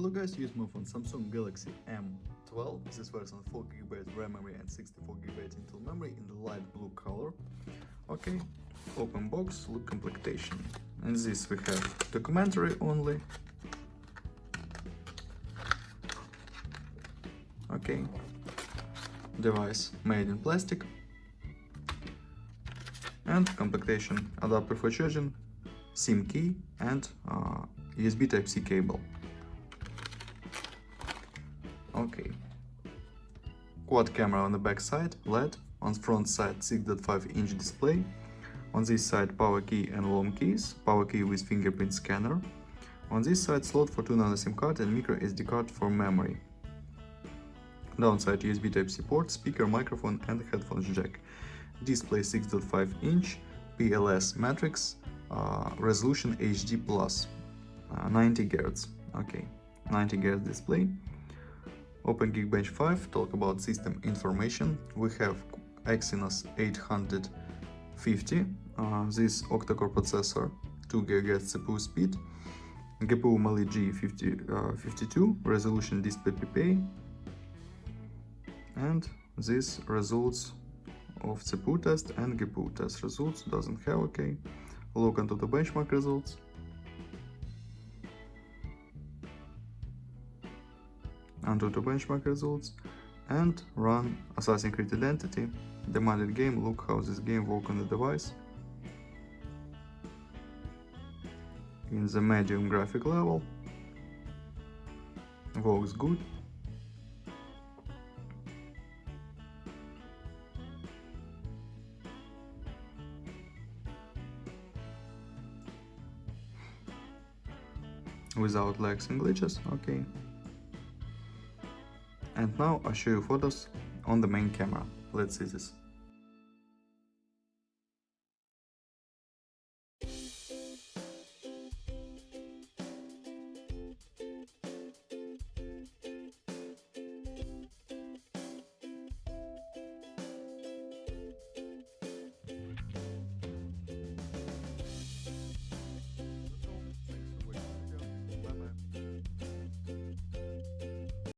Hello guys, use my phone Samsung Galaxy M12. This version 4GB RAM memory and 64GB internal memory in the light blue color. Okay, open box, look completion. In this we have documentary only. Okay, device made in plastic. And completion adapter for charging, SIM key and USB Type-C cable. Okay. Quad camera on the back side, LED. On front side 6.5-inch display. On this side power key and volume keys, power key with fingerprint scanner. On this side slot for 2 nano SIM card and micro SD card for memory. Downside USB Type-C port, speaker, microphone and headphones jack. Display 6.5-inch, PLS matrix, resolution HD+, 90 Hz. Okay, 90 Hz display. Open Geekbench 5, talk about system information. We have Exynos 850, this octa-core processor, 2 GHz CPU speed, GPU Mali G52, resolution display PPA, and this results of CPU test and GPU test results doesn't have. Okay, look into the benchmark results. Onto the benchmark results and run Assassin's Creed Identity, demanded game. Look how this game works on the device. In the medium graphic level, works good. Without lags and glitches. Okay. And now I'll show you photos on the main camera. Let's see this.